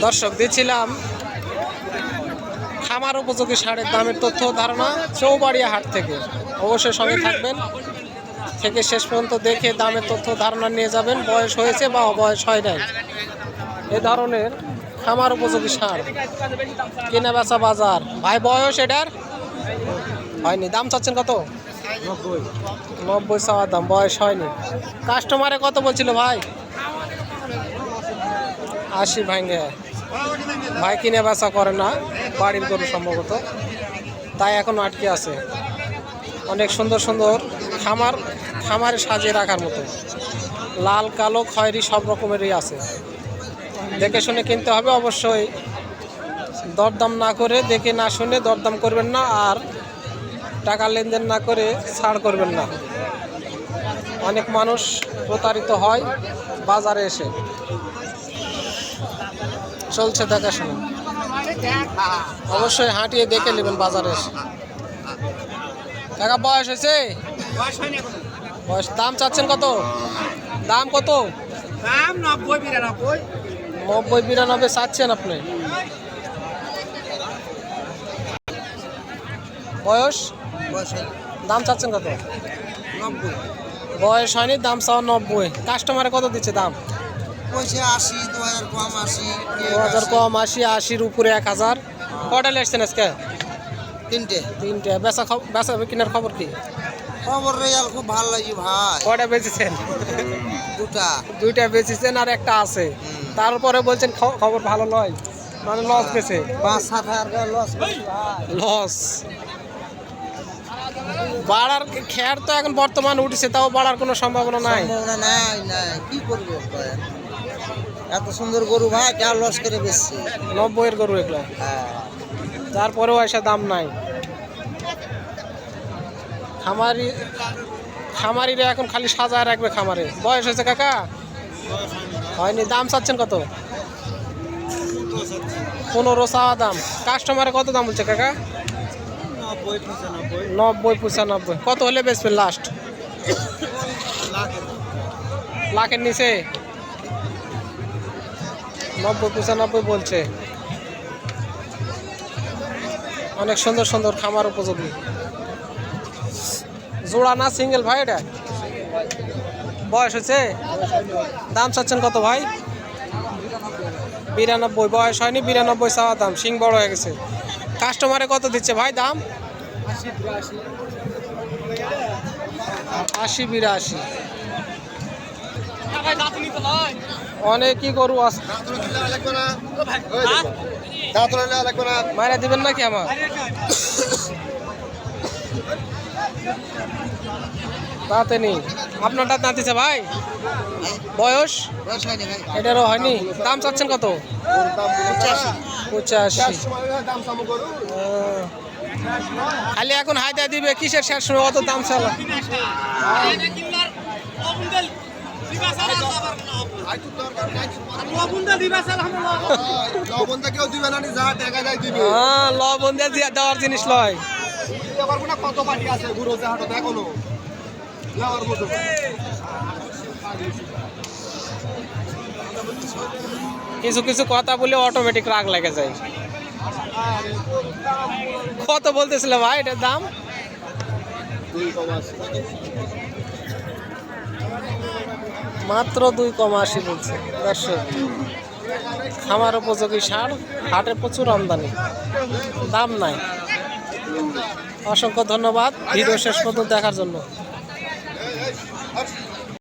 দর্শক দিয়েছিলাম খামার উপযোগী ষাঁড়ের দামের তথ্য ধারণা চৌবাড়িয়া হাট থেকে। অবশ্যই সঙ্গে থাকবেন, থেকে শেষ পর্যন্ত দেখে দামের তথ্য ধারণা নিয়ে যাবেন। বয়স হয়েছে বা অবয়স হয় নাই এ ধরনের খামার উপযোগী ষাঁড় কেনা বেচা বাজার। ভাই বয়স এটার হয়নি, দাম চাচ্ছেন কত? 90 চাওয়া দাম, বয়স হয়নি। কাস্টমারে কত বলছিল ভাই? 80 ভাঙ্গে। ভাই কিনে বেচা করে না, বাড়ির গরু সম্ভবত, তাই এখন আটকে আছে। অনেক সুন্দর সুন্দর খামারে সাজিয়ে রাখার মতো, লাল কালো খয়েরি সব রকমেরই আছে। দেখে শুনে কিনতে হবে অবশ্যই, দরদাম না করে, দেখে না শুনে দরদাম করবেন না, আর টাকা লেনদেন না করে ছাড় করবেন না। অনেক মানুষ প্রতারিত হয় বাজারে এসে। চলছে দেখাশোনা, অবশ্যই হাঁটিয়ে দেখে নেবেন বাজারে এসে। কাকা বয়স হয়েছে? বয়স। দাম চাচ্ছেন কত? দাম কত? দাম 90-92। 90-92 চাচ্ছেন আপনি। বয়স? দাম চাচ্ছেন কত? 90। বয়স হয়নি, দাম চাও 90। কাস্টমারে কত দিচ্ছে দাম? 80, 2000 কম 80। 2000 কম 80, 80-র উপরে 1000। কটা লেসছেন আজকে? তিনটে। বেচা কিনার খবর কি? খবর রেজাল খুব ভালো লাগে ভাই। কটা বেচেছেন? দুইটা বেচেছেন আর একটা আছে। তারপরে বলছেন খবর ভালো নয়, মানে লস গেছে। 5-7 লস। লস বাড়ার খেয়ার তো এখন বর্তমান উঠেছে, তাও বাড়ার কোনো সম্ভাবনা নাই। কি করবো, এত সুন্দর গরু ভাই কে লস করে বেশি। 90-এর গরু এগুলো, তারপরেও এসে দাম নাই। খামারিরা এখন খালি সাজায় রাখবে খামারে। বয়স হয়েছে কাকা? হয়নি। দাম চাচ্ছেন কত? 15 চাওয়া দাম। কাস্টমারে কত দাম বলছে কাকা? 90-95। কত হলে বেচবেন লাস্ট? লাখের নিচে? 90-95 বলছে। অনেক সুন্দর সুন্দর খামার উপযোগী। জোড়া না সিঙ্গেল ভাই এটা? বয়স হয়েছে? দাম চাচ্ছেন কত ভাই? 92। বয়স হয়নি, 92 চাওয়া দাম। সিং বড় হয়ে গেছে। কাস্টমারে কত দিচ্ছে ভাই দাম? 80-82। অনেকই গরু আছে। মারা দিবেন নাকি আমার? তাতে নেই। আপনারটা দাঁতিছে ভাই? বয়স? এটারও হয়নি। দাম চাচ্ছেন কত? 85। খালি এখন হায়দা দিবে, কিসের শেষ সময় অত দাম চালা? লবণ দিয়ে দেওয়ার জিনিস লয়। কিছু কিছু কথা বলে অটোমেটিক রাগ লেগে যায়। কত বলতেছিল ভাই এটার দাম? মাত্র 2.80 বলছে। দর্শক, খামার উপযোগী ষাঁড়, হাটে প্রচুর আমদানি, দাম নাই। অসংখ্য ধন্যবাদ ভিডিও শেষ পর্যন্ত দেখার জন্য।